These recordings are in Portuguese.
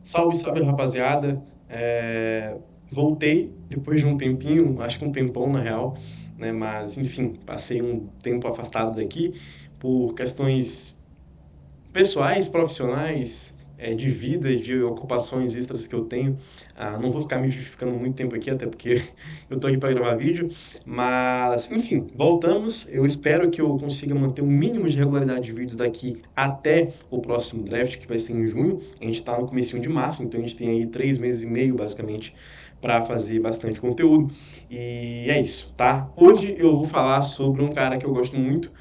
Salve, salve, rapaziada. Voltei depois de um tempinho, acho que um tempão na real, né? Mas enfim, passei um tempo afastado daqui por questões pessoais, profissionais, de vida, de ocupações extras que eu tenho. Não vou ficar me justificando muito tempo aqui, até porque eu tô aqui para gravar vídeo. Mas, enfim, voltamos. Eu espero que eu consiga manter o mínimo de regularidade de vídeos daqui até o próximo draft, que vai ser em junho. A gente está no comecinho de março, então a gente tem aí 3 meses e meio, basicamente, para fazer bastante conteúdo. E é isso, tá? Hoje eu vou falar sobre um cara que eu gosto muito.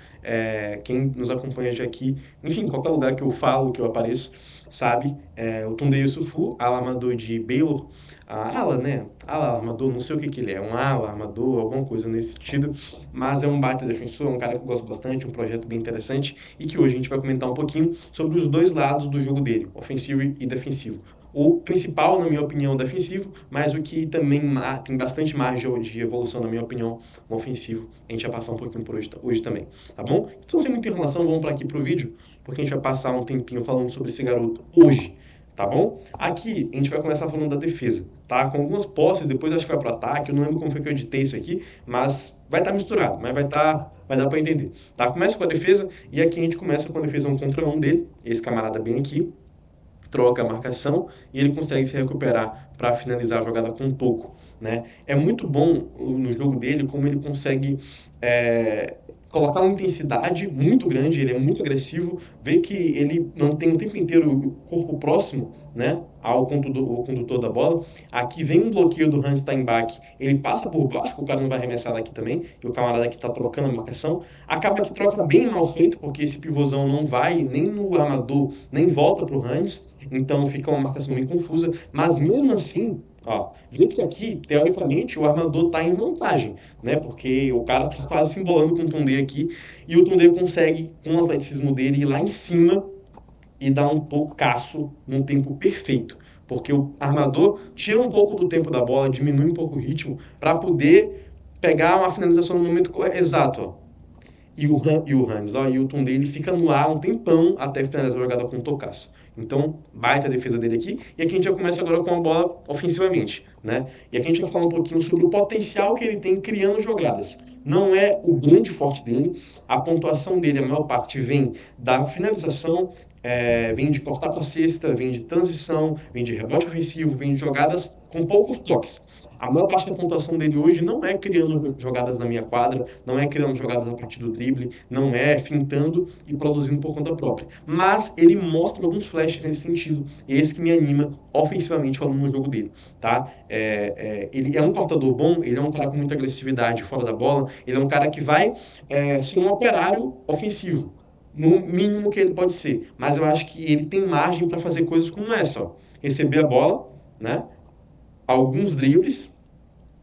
Quem nos acompanha já aqui, enfim, qualquer lugar que eu falo, que eu apareço, sabe? O Tunde Yusufu, ala armador de Baylor, ala, né? Ala armador, não sei o que que ele é, um ala armador, alguma coisa nesse sentido, mas é um baita defensor, é um cara que eu gosto bastante, um projeto bem interessante e que hoje a gente vai comentar um pouquinho sobre os dois lados do jogo dele, ofensivo e defensivo. O principal, na minha opinião, defensivo, mas o que também tem bastante margem de evolução, na minha opinião, no ofensivo. A gente vai passar um pouquinho por hoje também, tá bom? Então, sem muita enrolação, vamos para aqui pro vídeo, porque a gente vai passar um tempinho falando sobre esse garoto hoje, tá bom? Aqui a gente vai começar falando da defesa, tá? Com algumas posses, depois acho que vai pro ataque, eu não lembro como foi que eu editei isso aqui, mas vai estar misturado, mas vai dar para entender, tá? Começa com a defesa e aqui a gente começa com a defesa 1 contra 1 dele, esse camarada bem aqui, troca a marcação e ele consegue se recuperar para finalizar a jogada com toco, né? É muito bom no jogo dele como ele consegue é, colocar uma intensidade muito grande, ele é muito agressivo, vê que ele mantém o tempo inteiro o corpo próximo, né, ao condutor da bola. Aqui vem um bloqueio do Hans Steinbach, ele passa por baixo, porque o cara não vai arremessar daqui também, e o camarada aqui está trocando a marcação. Acaba que troca bem mal feito, porque esse pivôzão não vai nem no armador, nem volta para o Hans, então fica uma marcação bem confusa, mas mesmo assim, ó, vê que aqui, teoricamente, o armador está em vantagem, né? Porque o cara tá quase se embolando com o Tunde aqui, e o Tunde consegue, com o atleticismo dele, ir lá em cima e dar um tocaço num tempo perfeito. Porque o armador tira um pouco do tempo da bola, diminui um pouco o ritmo, para poder pegar uma finalização no momento exato, ó. E o Hans, ó, e o Tunde, ele fica no ar um tempão até finalizar a jogada com um tocaço. Então, baita a defesa dele aqui. E aqui a gente já começa agora com a bola ofensivamente, né? E aqui a gente vai falar um pouquinho sobre o potencial que ele tem criando jogadas. Não é o grande forte dele. A pontuação dele, a maior parte, vem da finalização, vem de cortar para cesta, vem de transição, vem de rebote ofensivo, vem de jogadas com poucos toques. A maior parte da pontuação dele hoje não é criando jogadas na minha quadra, não é criando jogadas a partir do drible, não é fintando e produzindo por conta própria. Mas ele mostra alguns flashes nesse sentido. E esse que me anima ofensivamente falando no jogo dele, tá? Ele é um cortador bom, ele é um cara com muita agressividade fora da bola, ele é um cara que vai ser um operário ofensivo. No mínimo que ele pode ser. Mas eu acho que ele tem margem para fazer coisas como essa, ó. Receber a bola, né? Alguns dribles,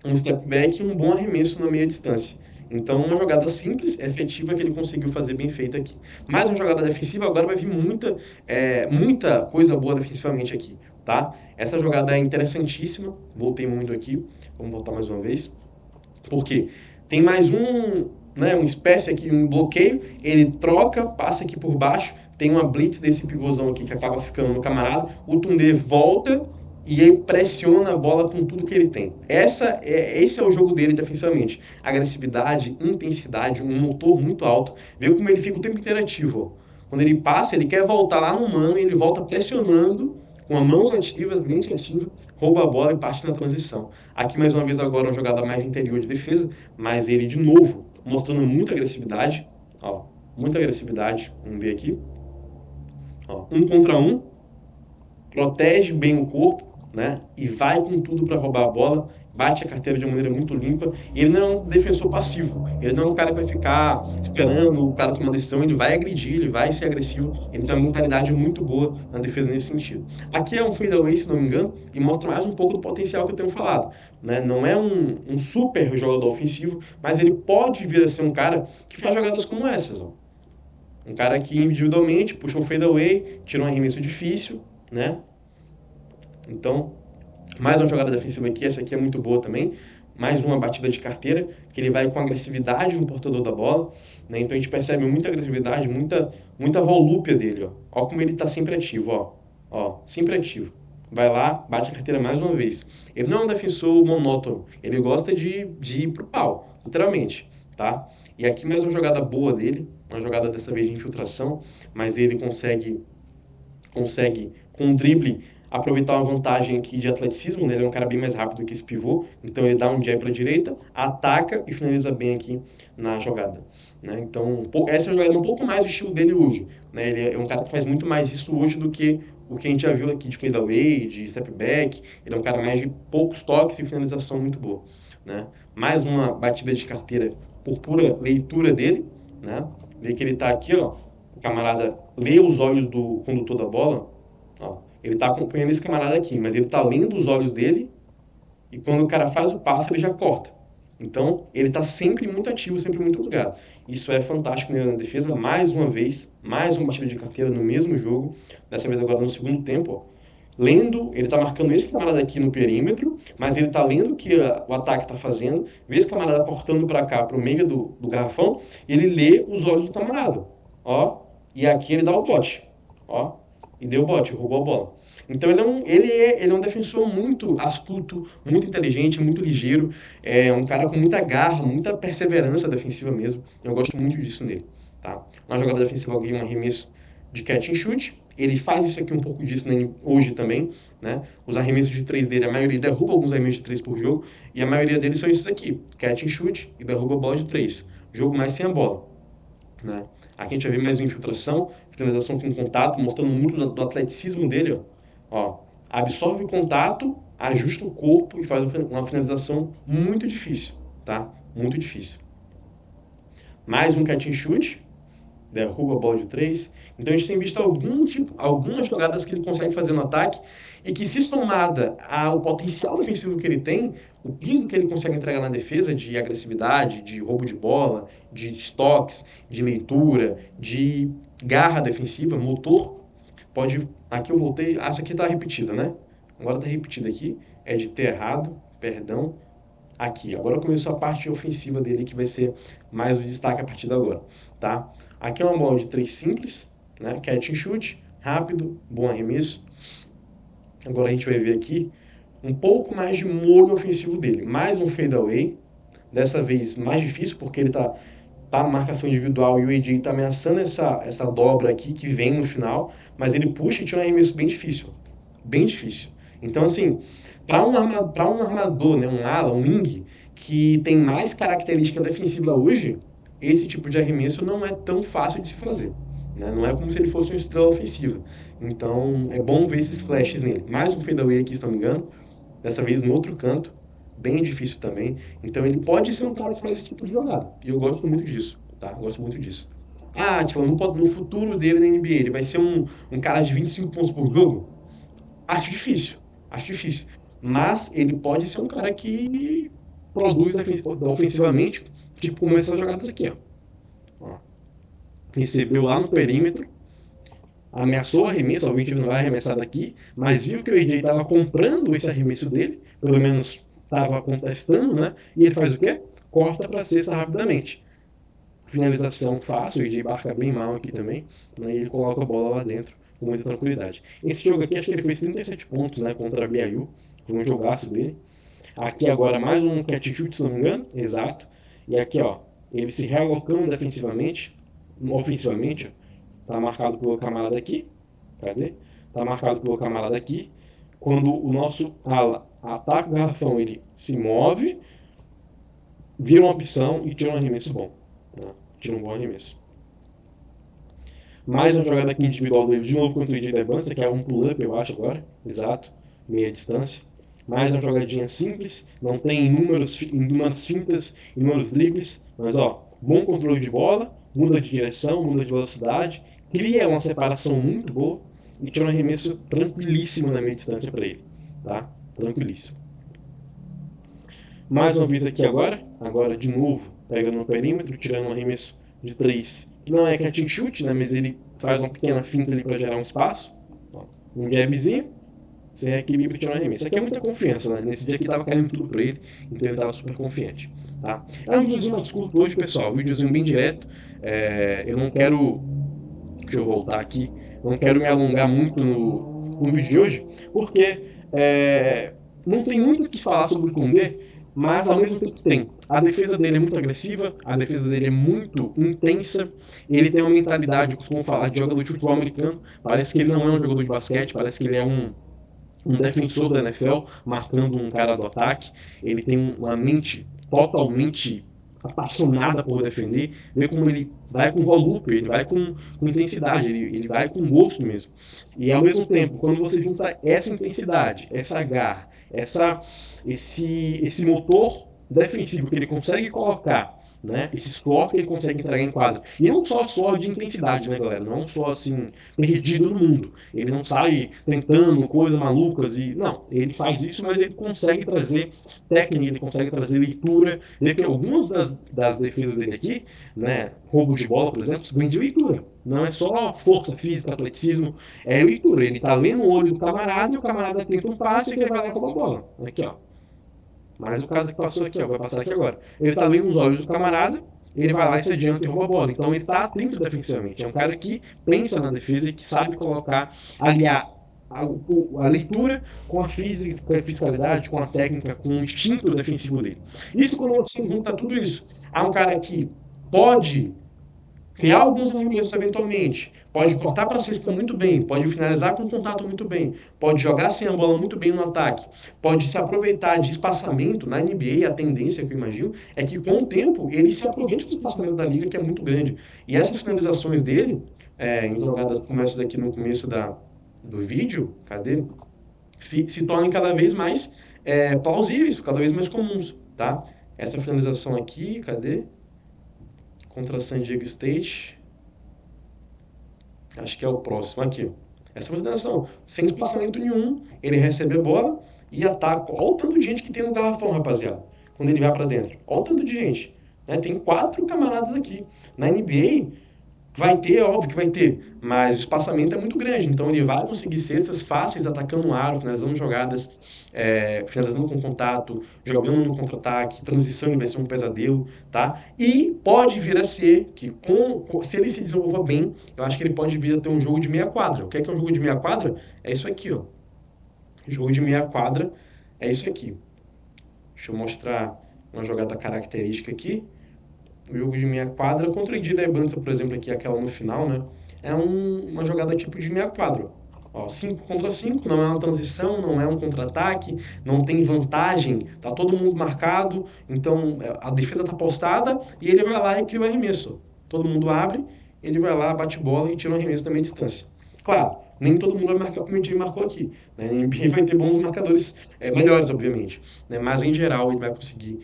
um step back e um bom arremesso na meia distância. Então, uma jogada simples, efetiva, que ele conseguiu fazer bem feita aqui. Mais uma jogada defensiva, agora vai vir muita coisa boa defensivamente aqui, tá? Essa jogada é interessantíssima, voltei muito aqui, vamos voltar mais uma vez. Por quê? Tem mais uma espécie aqui, um bloqueio, ele troca, passa aqui por baixo, tem uma blitz desse pivôzão aqui que acaba ficando no camarada, o Tunde volta e ele pressiona a bola com tudo que ele tem. Esse é o jogo dele defensivamente. Agressividade, intensidade, um motor muito alto. Vê como ele fica o tempo inteiro ativo. Ó. Quando ele passa, ele quer voltar lá no mano e ele volta pressionando com as mãos ativas, mente ativa, rouba a bola e parte na transição. Aqui mais uma vez agora uma jogada mais de interior de defesa, mas ele de novo mostrando muita agressividade, ó, muita agressividade. Vamos ver aqui, ó, 1 contra 1, protege bem o corpo, né? E vai com tudo para roubar a bola, bate a carteira de uma maneira muito limpa. E ele não é um defensor passivo. Ele não é um cara que vai ficar esperando o cara tomar decisão. Ele vai agredir, ele vai ser agressivo. Ele tem uma mentalidade muito boa na defesa nesse sentido. Aqui é um fadeaway, se não me engano, e mostra mais um pouco do potencial que eu tenho falado. Né? Não é um super jogador ofensivo, mas ele pode vir a ser um cara que faz jogadas como essas. Ó. Um cara que individualmente puxa um fadeaway, tira um arremesso difícil, né? Então, mais uma jogada defensiva aqui, essa aqui é muito boa também. Mais uma batida de carteira, que ele vai com agressividade no portador da bola. Né? Então a gente percebe muita agressividade, muita volúpia dele. Ó, ó como ele está sempre ativo, ó. Ó, sempre ativo. vai lá, bate a carteira mais uma vez. Ele não é um defensor monótono, ele gosta de ir pro pau, literalmente, tá? E aqui mais uma jogada boa dele, uma jogada dessa vez de infiltração, mas ele consegue com um drible aproveitar uma vantagem aqui de atleticismo, né? Ele é um cara bem mais rápido que esse pivô, então ele dá um jab para a direita, ataca e finaliza bem aqui na jogada, né? Então, essa é a jogada um pouco mais o estilo dele hoje, né? Ele é um cara que faz muito mais isso hoje do que o que a gente já viu aqui de fadeaway, de step back. Ele é um cara mais de poucos toques e finalização muito boa, né? Mais uma batida de carteira por pura leitura dele, né? Vê que ele tá aqui, ó, o camarada lê os olhos do condutor da bola, ó, ele está acompanhando esse camarada aqui, mas ele está lendo os olhos dele e quando o cara faz o passe, ele já corta. Então, ele está sempre muito ativo, sempre muito ligado. Isso é fantástico nele na defesa. Mais uma vez, mais uma batida de carteira no mesmo jogo, dessa vez agora no segundo tempo, ó. Lendo, ele está marcando esse camarada aqui no perímetro, mas ele está lendo o que o ataque está fazendo, vê esse camarada cortando para cá, para o meio do garrafão, e ele lê os olhos do camarada. Ó, e aqui ele dá o bote. Ó, e deu o bote, roubou a bola. Então ele é um defensor muito astuto, muito inteligente, muito ligeiro. É um cara com muita garra, muita perseverança defensiva mesmo. Eu gosto muito disso nele. Tá? Na jogada defensiva, alguém um arremesso de catch and shoot. Ele faz isso aqui um pouco disso, né, hoje também. Né? Os arremessos de 3 dele, a maioria derruba alguns arremessos de 3 por jogo. E a maioria deles são esses aqui: catch and shoot e derruba a bola de 3. Jogo mais sem a bola. Né? Aqui a gente vai ver mais uma infiltração, finalização com contato, mostrando muito do atleticismo dele. Ó, absorve o contato, ajusta o corpo e faz uma finalização muito difícil, tá? Muito difícil. Mais um catch and shoot, derruba a bola de 3. Então a gente tem visto algumas jogadas que ele consegue fazer no ataque e que, se somada ao potencial ofensivo que ele tem, o piso que ele consegue entregar na defesa de agressividade, de roubo de bola, de estoques, de leitura, de garra defensiva, motor, pode... Aqui eu voltei... essa aqui está repetida, né? Agora está repetida aqui. É de ter errado, perdão. Aqui, agora começou a parte ofensiva dele, que vai ser mais o destaque a partir de agora, tá? Aqui é uma bola de 3 simples, né? Catch and shoot, rápido, bom arremesso. Agora a gente vai ver aqui um pouco mais de molho ofensivo dele. Mais um fadeaway, dessa vez mais difícil, porque ele tá marcação individual e o AJ tá ameaçando essa dobra aqui que vem no final, mas ele puxa e tira um arremesso bem difícil. Bem difícil. Então, assim, para um armador, né, um ala, um wing, que tem mais característica defensiva hoje, esse tipo de arremesso não é tão fácil de se fazer. Né? Não é como se ele fosse uma estrela ofensiva. Então, é bom ver esses flashes nele. Mais um fadeaway aqui, se não me engano. Dessa vez no outro canto. Bem difícil também. Então, ele pode ser um cara que faz esse tipo de jogada. E eu gosto muito disso. Tá? Eu gosto muito disso. Ah, tipo, no futuro dele na NBA, ele vai ser um cara de 25 pontos por jogo? Acho difícil, acho difícil. Mas ele pode ser um cara que produz ofensivamente, tipo como essas jogadas aqui, ó. Ó. Recebeu lá no perímetro, ameaçou o arremesso, obviamente não vai arremessar daqui, mas viu que o AJ estava comprando esse arremesso dele, pelo menos estava contestando, né? E ele faz o quê? Corta para a cesta rapidamente. Finalização fácil, o AJ marca bem mal aqui também, né? E ele coloca a bola lá dentro com muita tranquilidade. Esse jogo aqui, acho que ele fez 37 pontos, né, contra a BYU, foi um jogaço dele. Aqui agora mais um catch shoot, se não me engano, exato. E aqui, ó, ele se realocando defensivamente, ofensivamente, ó, tá marcado pelo camarada aqui, cadê? Tá marcado pelo camarada aqui. Quando o nosso ala ataca o garrafão, ele se move, vira uma opção e tira um arremesso bom, né? Tira um bom arremesso. Mais uma jogada aqui individual dele, de novo contra o AJ Debanza, que é um pull-up, eu acho agora, exato, meia distância. Mais uma jogadinha simples, não tem inúmeras fintas, inúmeros dribles, mas ó, bom controle de bola, muda de direção, muda de velocidade, cria uma separação muito boa e tira um arremesso tranquilíssimo na meia distância para ele, tá? Tranquilíssimo. Mais uma vez aqui agora de novo, pegando no perímetro, tirando um arremesso de 3, que não é catch and shoot, né, mas ele faz uma pequena finta ali para gerar um espaço, um jabzinho, sem equilíbrio e tira um arremesso. Isso aqui é muita confiança, né? Nesse dia aqui tava caindo tudo para ele, então ele tava super confiante, tá? É um videozinho mais curto hoje, pessoal, um videozinho bem direto. Eu não quero, deixa eu voltar aqui, não quero me alongar muito no vídeo de hoje, porque não tem muito o que falar sobre o Koundé, mas ao mesmo tempo tem. A defesa dele é muito agressiva, a defesa dele é muito intensa, ele tem uma mentalidade, eu costumo falar, de jogador de futebol americano, parece que ele não é um jogador de basquete, parece que ele é um defensor da NFL, marcando um cara do ataque, ele tem uma mente totalmente apaixonada por defender, vê como ele vai com volúpia, ele vai com intensidade, ele vai com gosto mesmo. E ao mesmo tempo, quando você junta essa intensidade, essa garra, esse motor defensivo que ele consegue colocar, né? Esse suor que ele consegue entregar em quadra. E não só suor de intensidade, né, galera? Não só assim, perdido no mundo. Ele não sai tentando coisas malucas e. Não, ele faz isso, mas ele consegue trazer técnica, ele consegue trazer leitura. Vê que algumas das defesas dele aqui, né? Roubo de bola, por exemplo, vem de leitura. Não é só força física, atleticismo, é leitura. Ele tá lendo o olho do camarada e o camarada tenta um passe e ele vai lá e rouba a bola. Aqui, ó. Mas o caso que passou aqui, ó, vai passar aqui agora. Ele tá lendo os olhos do camarada, ele vai lá e se adianta e rouba a bola. Então ele tá atento defensivamente. É um cara que pensa na defesa e que sabe colocar, aliar a leitura com a física, com a fisicalidade, com a técnica, com o instinto defensivo dele. Isso quando você junta tudo isso. Há um cara que pode criar alguns arremessos eventualmente, pode cortar para a cesta muito bem, pode finalizar com contato muito bem, pode jogar sem a bola muito bem no ataque, pode se aproveitar de espaçamento. Na NBA, a tendência que eu imagino é que com o tempo ele se aproveite do espaçamento da liga, que é muito grande. E essas finalizações dele, em jogadas como essa daqui no começo do vídeo, cadê? Se tornem cada vez mais plausíveis, cada vez mais comuns, tá? Essa finalização aqui, cadê? Contra San Diego State. Acho que é o próximo aqui. Essa finalização, sem espaçamento nenhum, ele recebe a bola e ataca. Olha o tanto de gente que tem no garrafão, rapaziada, quando ele vai para dentro. Olha o tanto de gente. Né? Tem 4 camaradas aqui. Na NBA, vai ter, óbvio que vai ter, mas o espaçamento é muito grande, então ele vai conseguir cestas fáceis atacando o aro, finalizando jogadas, finalizando com contato, jogando no contra-ataque, transição ele vai ser um pesadelo, tá? E pode vir a ser que, se ele se desenvolva bem, eu acho que ele pode vir a ter um jogo de meia quadra. O que é um jogo de meia quadra? É isso aqui, ó. O jogo de meia quadra é isso aqui. Deixa eu mostrar uma jogada característica aqui. O jogo de meia quadra contra o Dida Banza, por exemplo, aqui, aquela no final, né? É uma jogada tipo de meia quadra. 5 contra 5, não é uma transição, não é um contra-ataque, não tem vantagem, tá todo mundo marcado, então a defesa tá postada e ele vai lá e cria o arremesso. Todo mundo abre, ele vai lá, bate bola e tira o arremesso da meia distância. Claro, nem todo mundo vai marcar como a gente marcou aqui. Né? A NBA vai ter bons marcadores, melhores, obviamente. Né? Mas, em geral, ele vai conseguir,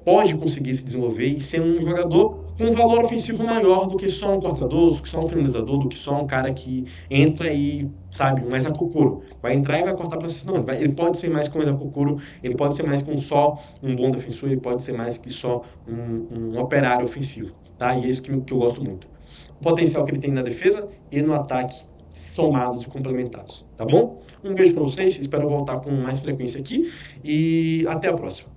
pode conseguir se desenvolver e ser um jogador com um valor ofensivo maior do que só um cortador, do que só um finalizador, do que só um cara que entra e, sabe, um Exakokoro. Vai entrar e vai cortar para cima. Não, ele pode ser mais que um Exakokoro, ele pode ser mais que só um bom defensor, ele pode ser mais que só um operário ofensivo. Tá? E é isso que eu gosto muito. O potencial que ele tem na defesa e no ataque, somados e complementados, tá bom? Um beijo para vocês, espero voltar com mais frequência aqui e até a próxima.